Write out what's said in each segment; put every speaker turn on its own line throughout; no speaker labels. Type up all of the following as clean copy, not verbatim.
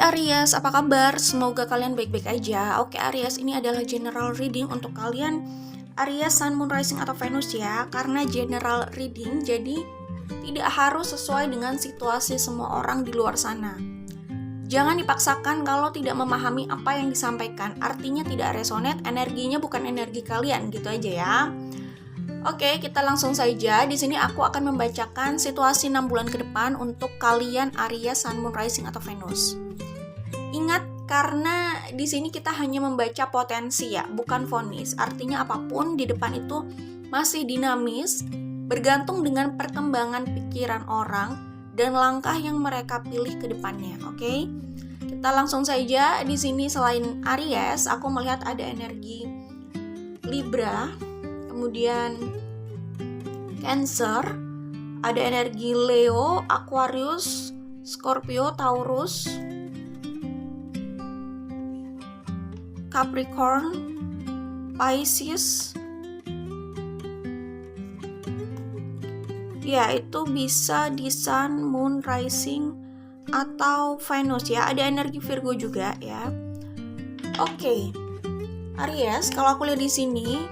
Hai Aries, apa kabar? Semoga kalian baik-baik aja. Oke Aries, ini adalah general reading untuk kalian Aries, Sun, Moon, Rising, atau Venus ya. Karena general reading, jadi tidak harus sesuai dengan situasi semua orang di luar sana. Jangan dipaksakan kalau tidak memahami apa yang disampaikan. Artinya tidak resonate, energinya bukan energi kalian, gitu aja ya. Oke, kita langsung saja. Di sini aku akan membacakan situasi 6 bulan ke depan untuk kalian Aries, Sun, Moon, Rising, atau Venus. Ingat, karena di sini kita hanya membaca potensi ya, bukan vonis. Artinya apapun di depan itu masih dinamis, bergantung dengan perkembangan pikiran orang dan langkah yang mereka pilih ke depannya. Oke? Kita langsung saja. Di sini selain Aries, aku melihat ada energi Libra, kemudian Cancer, ada energi Leo, Aquarius, Scorpio, Taurus, Capricorn, Pisces. Ya, itu bisa di Sun, Moon, Rising, atau Venus ya. Ada energi Virgo juga ya. Oke. Aries, kalau aku lihat di sini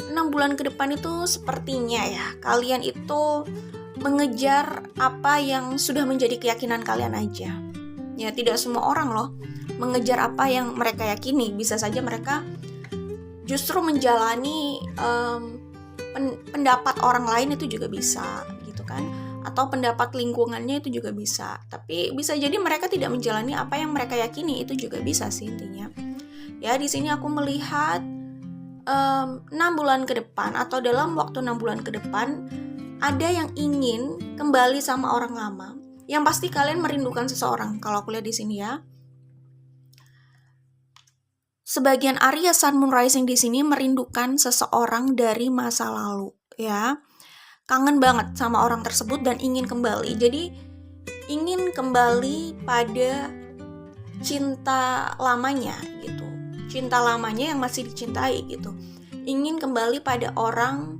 6 bulan ke depan itu sepertinya ya, kalian itu mengejar apa yang sudah menjadi keyakinan kalian aja. Ya, tidak semua orang loh mengejar apa yang mereka yakini. Bisa saja mereka justru menjalani pendapat orang lain, itu juga bisa gitu kan, atau pendapat lingkungannya itu juga bisa. Tapi bisa jadi mereka tidak menjalani apa yang mereka yakini, itu juga bisa sih intinya. Ya, di sini aku melihat 6 bulan ke depan atau dalam waktu 6 bulan ke depan ada yang ingin kembali sama orang lama. Yang pasti kalian merindukan seseorang kalau aku lihat di sini ya. Sebagian Aries, Sun, Moon, Rising di sini merindukan seseorang dari masa lalu ya. Kangen banget sama orang tersebut dan ingin kembali. Jadi ingin kembali pada cinta lamanya gitu. Cinta lamanya yang masih dicintai gitu. Ingin kembali pada orang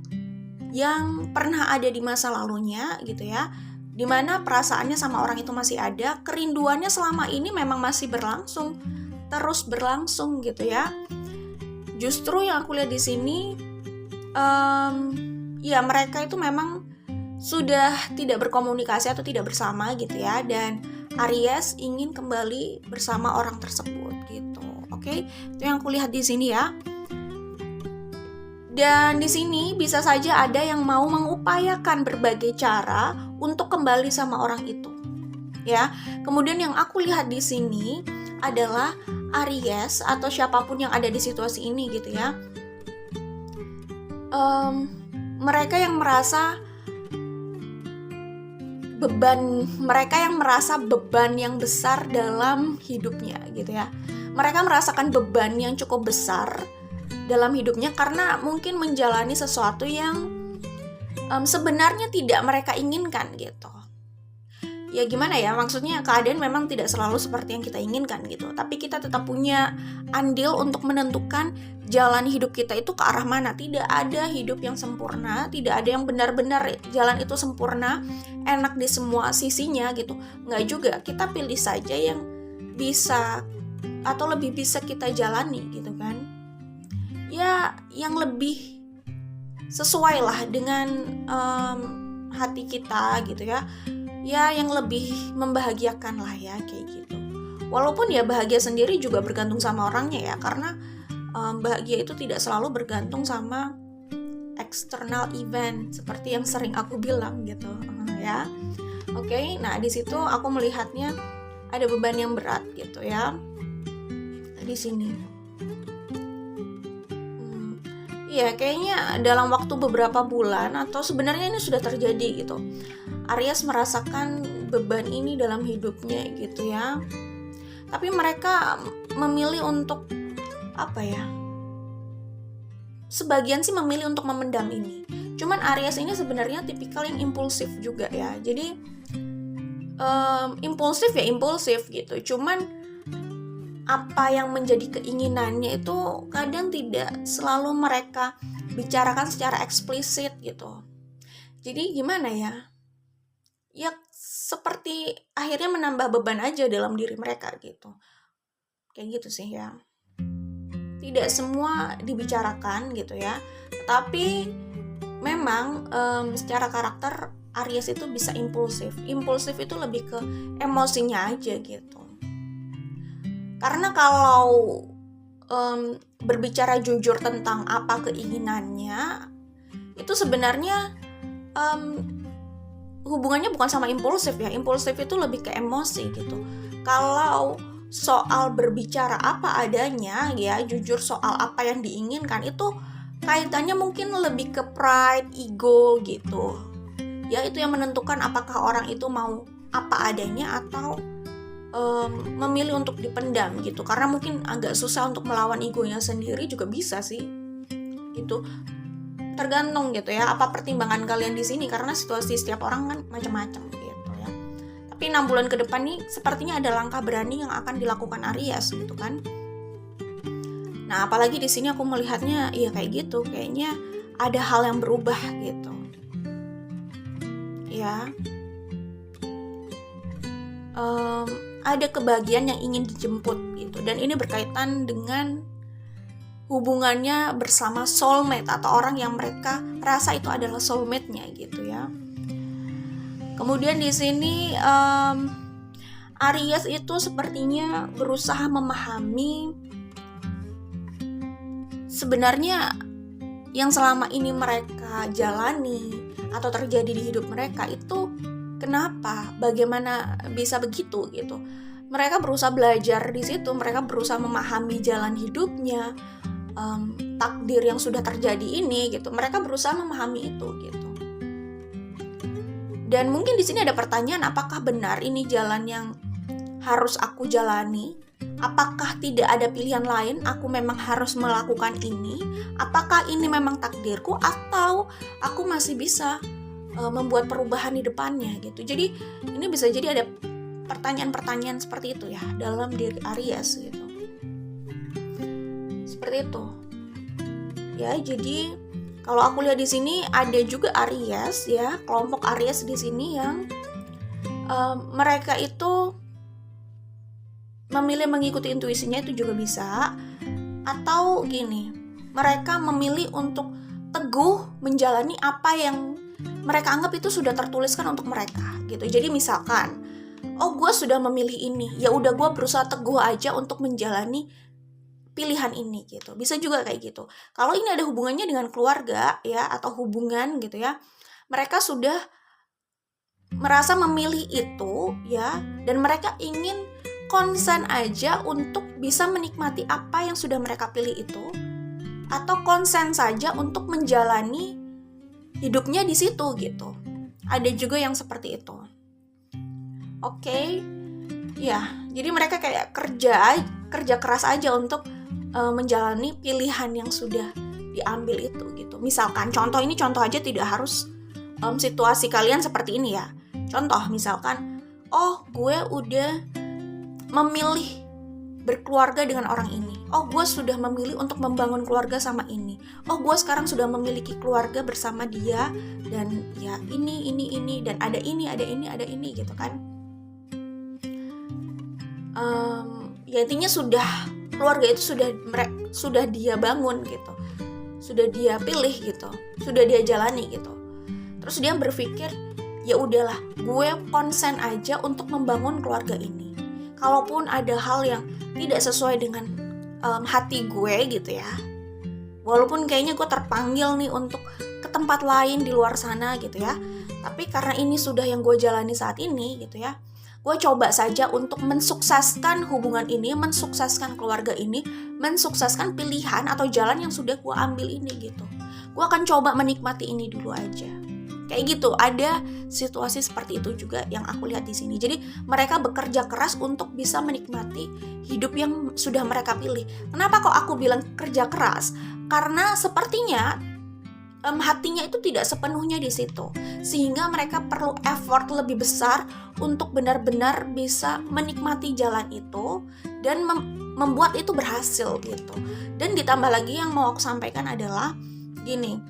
yang pernah ada di masa lalunya gitu ya. Dimana perasaannya sama orang itu masih ada, kerinduannya selama ini memang masih berlangsung, terus berlangsung gitu ya. Justru yang aku lihat di sini, ya mereka itu memang sudah tidak berkomunikasi atau tidak bersama gitu ya. Dan Aries ingin kembali bersama orang tersebut gitu. Oke, itu yang aku lihat di sini ya. Dan di sini bisa saja ada yang mau mengupayakan berbagai cara untuk kembali sama orang itu. Ya. Kemudian yang aku lihat di sini adalah Aries atau siapapun yang ada di situasi ini gitu ya. Mereka yang merasa beban yang besar dalam hidupnya gitu ya. Mereka merasakan beban yang cukup besar dalam hidupnya karena mungkin menjalani sesuatu yang sebenarnya tidak mereka inginkan gitu. Ya gimana ya, maksudnya keadaan memang tidak selalu seperti yang kita inginkan gitu. Tapi kita tetap punya andil untuk menentukan jalan hidup kita itu ke arah mana. Tidak ada hidup yang sempurna, tidak ada yang benar-benar jalan itu sempurna, enak di semua sisinya gitu. Nggak juga, kita pilih saja yang bisa atau lebih bisa kita jalani gitu kan. Ya yang lebih sesuai lah dengan hati kita gitu ya. Ya yang lebih membahagiakan lah ya kayak gitu. Walaupun ya bahagia sendiri juga bergantung sama orangnya ya. Karena bahagia itu tidak selalu bergantung sama external event seperti yang sering aku bilang gitu ya. Oke, nah di situ aku melihatnya ada beban yang berat gitu ya. Di sini. Ya kayaknya dalam waktu beberapa bulan atau sebenarnya ini sudah terjadi gitu. Aries merasakan beban ini dalam hidupnya gitu ya. Tapi mereka memilih untuk apa ya? Sebagian sih memilih untuk memendam ini. Cuman Aries ini sebenarnya tipikal yang impulsif juga ya. Jadi impulsif gitu. Cuman apa yang menjadi keinginannya itu kadang tidak selalu mereka bicarakan secara eksplisit gitu. Jadi gimana ya? ya seperti akhirnya menambah beban aja dalam diri mereka gitu. Kayak gitu sih ya. Tidak semua dibicarakan gitu ya, tapi memang secara karakter Aries itu bisa impulsif. Impulsif itu lebih ke emosinya aja gitu. Karena kalau berbicara jujur tentang apa keinginannya, itu sebenarnya hubungannya bukan sama impulsif ya. Impulsif itu lebih ke emosi gitu. Kalau soal berbicara apa adanya ya, jujur soal apa yang diinginkan, itu kaitannya mungkin lebih ke pride, ego gitu. Ya itu yang menentukan apakah orang itu mau apa adanya atau memilih untuk dipendam gitu. Karena mungkin agak susah untuk melawan egonya sendiri juga bisa sih. Gitu. Tergantung gitu ya, apa pertimbangan kalian di sini, karena situasi setiap orang kan macam-macam gitu ya. Tapi 6 bulan ke depan nih sepertinya ada langkah berani yang akan dilakukan Aries gitu kan. Nah, apalagi di sini aku melihatnya ya kayak gitu, kayaknya ada hal yang berubah gitu. Ya. Ada kebahagiaan yang ingin dijemput gitu, dan ini berkaitan dengan hubungannya bersama soulmate atau orang yang mereka rasa itu adalah soulmate-nya gitu ya. Kemudian di sini Aries itu sepertinya berusaha memahami sebenarnya yang selama ini mereka jalani atau terjadi di hidup mereka itu kenapa, bagaimana bisa begitu gitu. Mereka berusaha belajar di situ, mereka berusaha memahami jalan hidupnya, takdir yang sudah terjadi ini gitu. Mereka berusaha memahami itu gitu. Dan mungkin di sini ada pertanyaan, apakah benar ini jalan yang harus aku jalani? Apakah tidak ada pilihan lain? Aku memang harus melakukan ini? Apakah ini memang takdirku atau aku masih bisa membuat perubahan di depannya gitu. Jadi ini bisa jadi ada pertanyaan-pertanyaan seperti itu ya dalam diri Aries gitu. Seperti itu. Ya, jadi kalau aku lihat di sini ada juga Aries ya, kelompok Aries di sini yang mereka itu memilih mengikuti intuisinya, itu juga bisa. Atau gini, mereka memilih untuk teguh menjalani apa yang mereka anggap itu sudah tertuliskan untuk mereka gitu. Jadi misalkan, oh gue sudah memilih ini, ya udah gue berusaha teguh aja untuk menjalani pilihan ini gitu. Bisa juga kayak gitu. Kalau ini ada hubungannya dengan keluarga ya, atau hubungan gitu ya, mereka sudah merasa memilih itu ya, dan mereka ingin konsen aja untuk bisa menikmati apa yang sudah mereka pilih itu, atau konsen saja untuk menjalani hidupnya di situ gitu. Ada juga yang seperti itu. Oke. Ya, jadi mereka kayak kerja keras aja untuk menjalani pilihan yang sudah diambil itu gitu. Misalkan contoh aja, tidak harus situasi kalian seperti ini ya. Contoh misalkan, oh gue udah memilih berkeluarga dengan orang ini. Oh, gue sudah memilih untuk membangun keluarga sama ini. Oh, gue sekarang sudah memiliki keluarga bersama dia, dan ya ini dan ada ini gitu kan. Ya intinya keluarga itu sudah dia bangun gitu, sudah dia pilih gitu, sudah dia jalani gitu. Terus dia berpikir, ya udahlah, gue konsen aja untuk membangun keluarga ini. Kalaupun ada hal yang tidak sesuai dengan hati gue gitu ya, walaupun kayaknya gue terpanggil nih untuk ke tempat lain di luar sana gitu ya, tapi karena ini sudah yang gue jalani saat ini gitu ya, gue coba saja untuk mensukseskan hubungan ini, mensukseskan keluarga ini, mensukseskan pilihan atau jalan yang sudah gue ambil ini gitu. Gue akan coba menikmati ini dulu aja. Kayak gitu, ada situasi seperti itu juga yang aku lihat di sini. Jadi mereka bekerja keras untuk bisa menikmati hidup yang sudah mereka pilih. Kenapa kok aku bilang kerja keras? Karena sepertinya hatinya itu tidak sepenuhnya di situ, sehingga mereka perlu effort lebih besar untuk benar-benar bisa menikmati jalan itu dan membuat itu berhasil gitu. Dan ditambah lagi yang mau aku sampaikan adalah gini,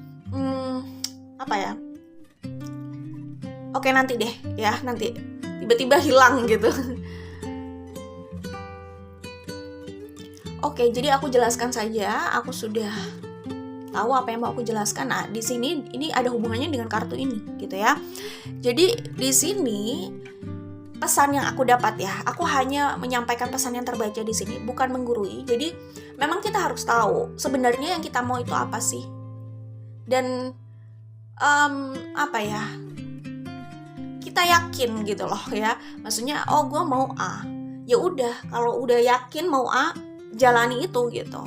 oke nanti deh ya, nanti tiba-tiba hilang gitu. Oke, jadi aku jelaskan saja, aku sudah tahu apa yang mau aku jelaskan. Nah, di sini ini ada hubungannya dengan kartu ini gitu ya. Jadi di sini pesan yang aku dapat ya, aku hanya menyampaikan pesan yang terbaca di sini, bukan menggurui. Jadi memang kita harus tahu sebenarnya yang kita mau itu apa sih. Dan apa ya? Kita yakin gitu loh ya. Maksudnya, oh gue mau A. Ya udah, kalau udah yakin mau A, jalani itu gitu.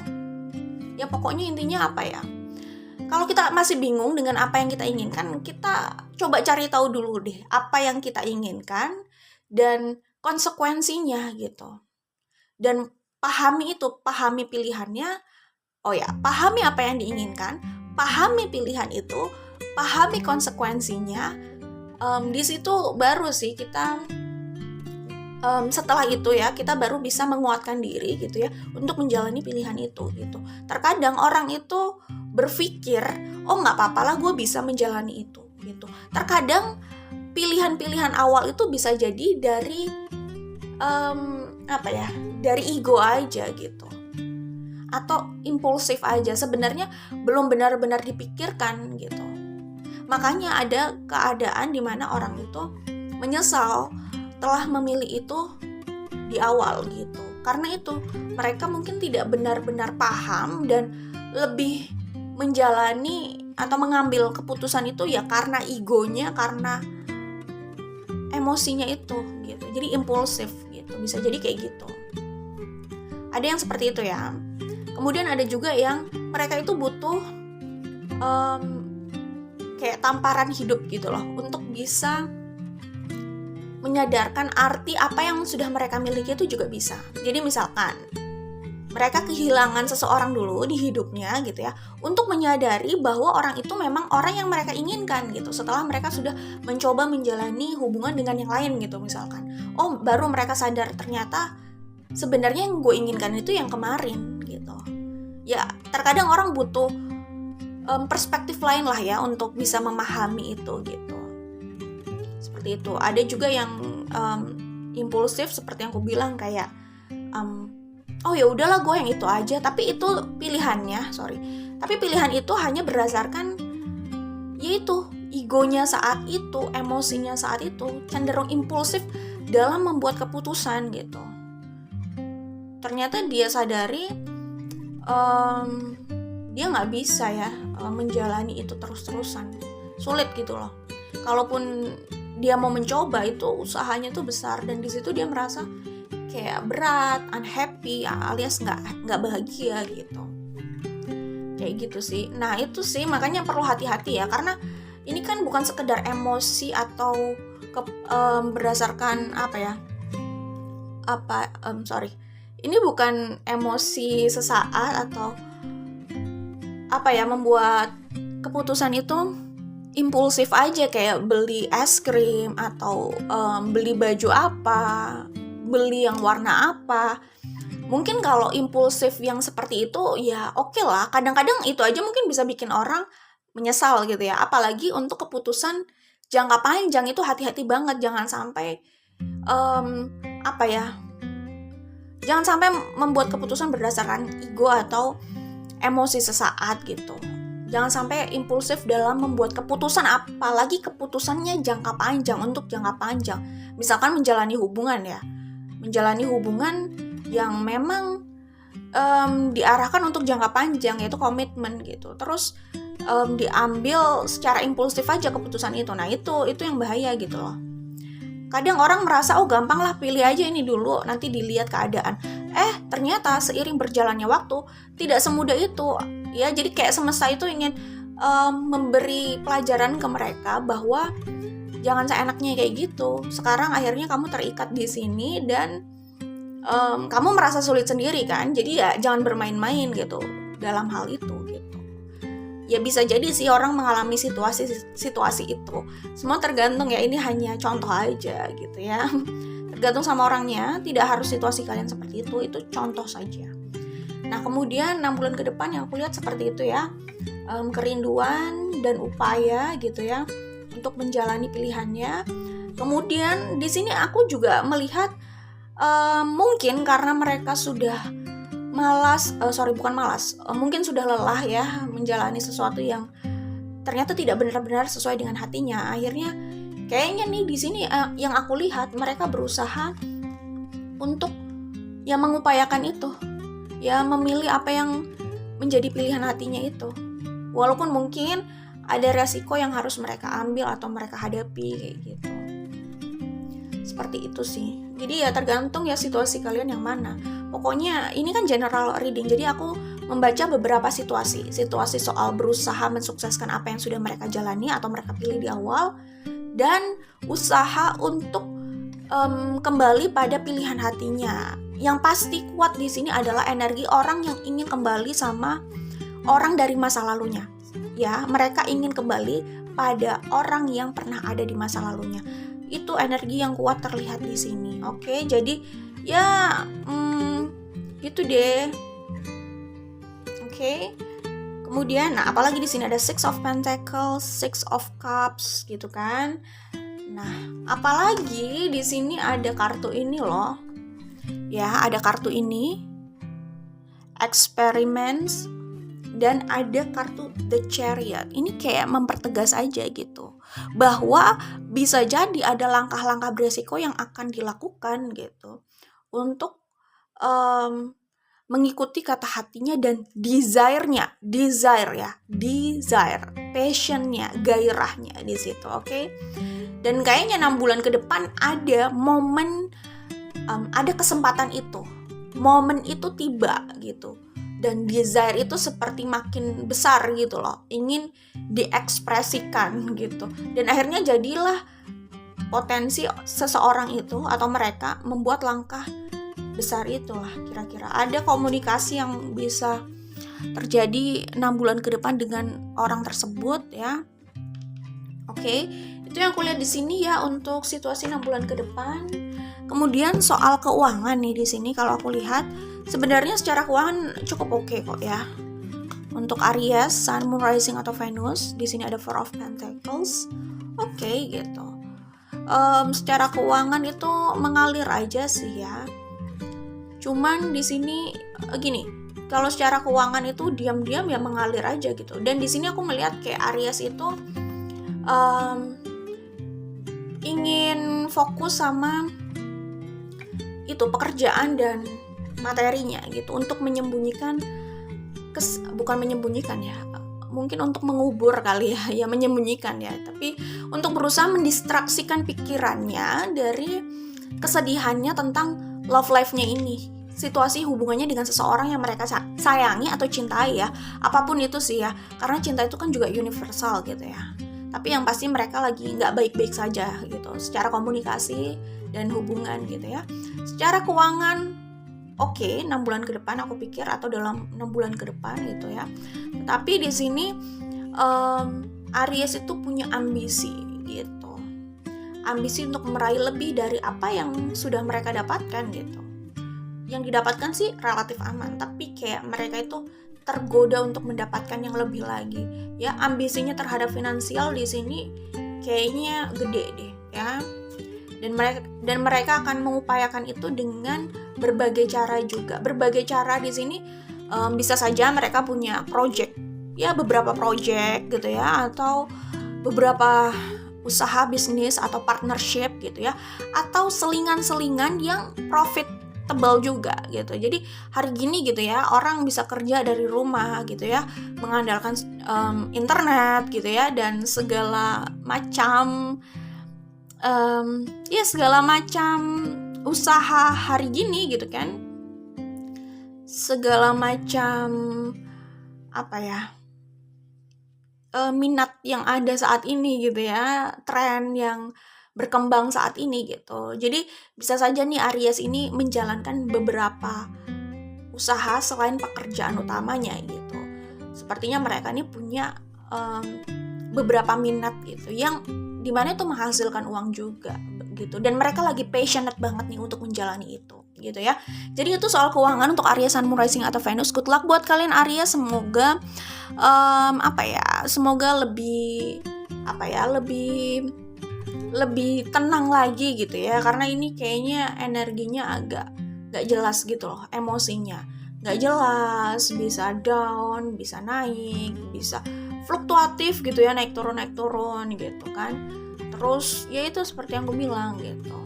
Ya pokoknya intinya apa ya? Kalau kita masih bingung dengan apa yang kita inginkan, kita coba cari tahu dulu deh apa yang kita inginkan dan konsekuensinya gitu. Dan pahami pilihannya. Oh ya, pahami apa yang diinginkan, pahami pilihan itu, pahami konsekuensinya. Di situ baru sih kita setelah itu ya kita baru bisa menguatkan diri gitu ya untuk menjalani pilihan itu gitu. Terkadang orang itu berpikir, oh nggak apa-apa lah gue bisa menjalani itu gitu. Terkadang pilihan-pilihan awal itu bisa jadi dari dari ego aja gitu, atau impulsif aja, sebenarnya belum benar-benar dipikirkan gitu. Makanya ada keadaan di mana orang itu menyesal telah memilih itu di awal gitu. Karena itu mereka mungkin tidak benar-benar paham dan lebih menjalani atau mengambil keputusan itu ya karena egonya, karena emosinya itu gitu. Jadi impulsif gitu. Bisa jadi kayak gitu. Ada yang seperti itu ya. Kemudian ada juga yang mereka itu butuh kayak tamparan hidup gitu loh untuk bisa menyadarkan arti apa yang sudah mereka miliki itu juga bisa. Jadi misalkan mereka kehilangan seseorang dulu di hidupnya gitu ya, untuk menyadari bahwa orang itu memang orang yang mereka inginkan gitu. Setelah mereka sudah mencoba menjalani hubungan dengan yang lain gitu misalkan. Oh, baru mereka sadar ternyata sebenarnya yang gue inginkan itu yang kemarin gitu. Ya, terkadang orang butuh perspektif lain lah ya untuk bisa memahami itu gitu. Seperti itu. Ada juga yang impulsif seperti yang aku bilang kayak oh ya udahlah gue yang itu aja, tapi itu pilihannya, tapi pilihan itu hanya berdasarkan yaitu egonya saat itu, emosinya saat itu, cenderung impulsif dalam membuat keputusan gitu. Ternyata dia sadari dia nggak bisa ya menjalani itu terus-terusan, sulit gitu loh. Kalaupun dia mau mencoba itu usahanya tuh besar, dan di situ dia merasa kayak berat, unhappy, alias nggak bahagia gitu. Kayak gitu sih. Nah itu sih makanya perlu hati-hati ya, karena ini kan bukan sekedar emosi atau berdasarkan ini bukan emosi sesaat atau membuat keputusan itu impulsif aja kayak beli es krim atau beli baju apa, beli yang warna apa. Mungkin kalau impulsif yang seperti itu ya oke lah, kadang-kadang itu aja mungkin bisa bikin orang menyesal gitu ya. Apalagi untuk keputusan jangka panjang itu hati-hati banget, jangan sampai jangan sampai membuat keputusan berdasarkan ego atau emosi sesaat gitu. Jangan sampai impulsif dalam membuat keputusan, apalagi keputusannya jangka panjang, untuk jangka panjang. Misalkan menjalani hubungan ya, menjalani hubungan yang memang diarahkan untuk jangka panjang, yaitu komitmen gitu. Terus diambil secara impulsif aja keputusan itu. Nah itu yang bahaya gitu loh. Kadang orang merasa oh gampang lah, pilih aja ini dulu, nanti dilihat keadaan. Ternyata seiring berjalannya waktu tidak semudah itu ya. Jadi kayak semesta itu ingin memberi pelajaran ke mereka bahwa jangan seenaknya kayak gitu. Sekarang akhirnya kamu terikat di sini dan kamu merasa sulit sendiri kan. Jadi ya jangan bermain-main gitu dalam hal itu gitu. Ya bisa jadi sih orang mengalami situasi itu. Semua tergantung ya, ini hanya contoh aja gitu ya. Tergantung sama orangnya, tidak harus situasi kalian seperti itu contoh saja. Nah kemudian 6 bulan ke depan yang aku lihat seperti itu ya, kerinduan dan upaya gitu ya, untuk menjalani pilihannya. Kemudian di sini aku juga melihat mungkin karena mereka sudah mungkin sudah lelah ya menjalani sesuatu yang ternyata tidak benar-benar sesuai dengan hatinya. Akhirnya kayaknya nih di sini yang aku lihat mereka berusaha untuk ya mengupayakan itu, ya memilih apa yang menjadi pilihan hatinya itu. Walaupun mungkin ada resiko yang harus mereka ambil atau mereka hadapi kayak gitu. Seperti itu sih. Jadi ya tergantung ya situasi kalian yang mana. Pokoknya ini kan general reading, jadi aku membaca beberapa situasi soal berusaha mensukseskan apa yang sudah mereka jalani atau mereka pilih di awal, dan usaha untuk kembali pada pilihan hatinya. Yang pasti kuat di sini adalah energi orang yang ingin kembali sama orang dari masa lalunya. Ya, mereka ingin kembali pada orang yang pernah ada di masa lalunya. Itu energi yang kuat terlihat di sini. Oke, jadi ya gitu deh. Oke. Kemudian, apalagi di sini ada Six of Pentacles, Six of Cups, gitu kan? Nah, apalagi di sini ada kartu ini loh. Ya, ada kartu ini, Experiments, dan ada kartu The Chariot. Ini kayak mempertegas aja gitu, bahwa bisa jadi ada langkah-langkah beresiko yang akan dilakukan gitu untuk mengikuti kata hatinya dan desire-nya, passion-nya, gairahnya di situ, oke? Dan kayaknya 6 bulan ke depan ada momen, ada kesempatan itu, momen itu tiba gitu. Dan desire itu seperti makin besar gitu loh, ingin diekspresikan gitu. Dan akhirnya jadilah potensi seseorang itu atau mereka membuat langkah besar itulah, kira-kira. Ada komunikasi yang bisa terjadi 6 bulan ke depan dengan orang tersebut ya. Oke, itu yang aku lihat di sini ya untuk situasi 6 bulan ke depan. Kemudian soal keuangan nih di sini kalau aku lihat sebenarnya secara keuangan cukup oke kok ya. Untuk Aries, Sun, Moon, Rising atau Venus, di sini ada Four of Pentacles. Oke gitu. Secara keuangan itu mengalir aja sih ya. Cuman di sini gini, kalau secara keuangan itu diam-diam ya mengalir aja gitu. Dan di sini aku melihat kayak Aries itu ingin fokus sama itu pekerjaan dan materinya gitu, untuk menyembunyikan bukan menyembunyikan ya, mungkin untuk mengubur kali ya menyembunyikan ya, tapi untuk berusaha mendistraksikan pikirannya dari kesedihannya tentang love life-nya ini, situasi hubungannya dengan seseorang yang mereka sayangi atau cintai ya, apapun itu sih ya, karena cinta itu kan juga universal gitu ya. Tapi yang pasti mereka lagi nggak baik-baik saja gitu, secara komunikasi dan hubungan gitu ya. Secara keuangan oke, 6 bulan ke depan aku pikir, atau dalam 6 bulan ke depan gitu ya. Tapi di sini Aries itu punya ambisi gitu. Ambisi untuk meraih lebih dari apa yang sudah mereka dapatkan gitu. Yang didapatkan sih relatif aman, tapi kayak mereka itu tergoda untuk mendapatkan yang lebih lagi. Ya, ambisinya terhadap finansial di sini kayaknya gede deh ya. Dan mereka akan mengupayakan itu dengan berbagai cara juga. Berbagai cara di sini bisa saja mereka punya project, ya beberapa project gitu ya, atau beberapa usaha bisnis atau partnership gitu ya, atau selingan-selingan yang profitable juga gitu. Jadi hari gini gitu ya, orang bisa kerja dari rumah gitu ya, mengandalkan internet gitu ya, dan segala macam segala macam usaha hari gini gitu kan, segala macam minat yang ada saat ini gitu ya, tren yang berkembang saat ini gitu. Jadi bisa saja nih Aries ini menjalankan beberapa usaha selain pekerjaan utamanya gitu. Sepertinya mereka ini punya beberapa minat gitu, yang dimana itu menghasilkan uang juga gitu, dan mereka lagi passionate banget nih untuk menjalani itu gitu ya. Jadi itu soal keuangan untuk Aries, Sun, Moon, Rising atau Venus. Good luck buat kalian Aries, semoga semoga lebih lebih tenang lagi gitu ya, karena ini kayaknya energinya agak gak jelas gitu loh, emosinya gak jelas, bisa down, bisa naik, bisa fluktuatif gitu ya, naik turun gitu kan. Terus ya itu seperti yang aku bilang gitu,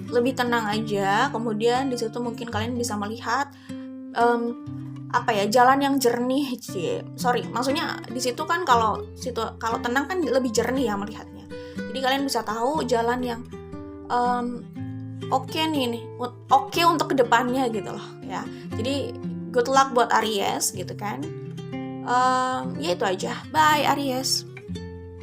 lebih tenang aja. Kemudian di situ mungkin kalian bisa melihat jalan yang jernih sih. Maksudnya di situ kan kalau tenang kan lebih jernih ya melihatnya. Jadi kalian bisa tahu jalan yang oke untuk kedepannya gitu loh ya. Jadi good luck buat Aries gitu kan. Ya itu aja. Bye Aries.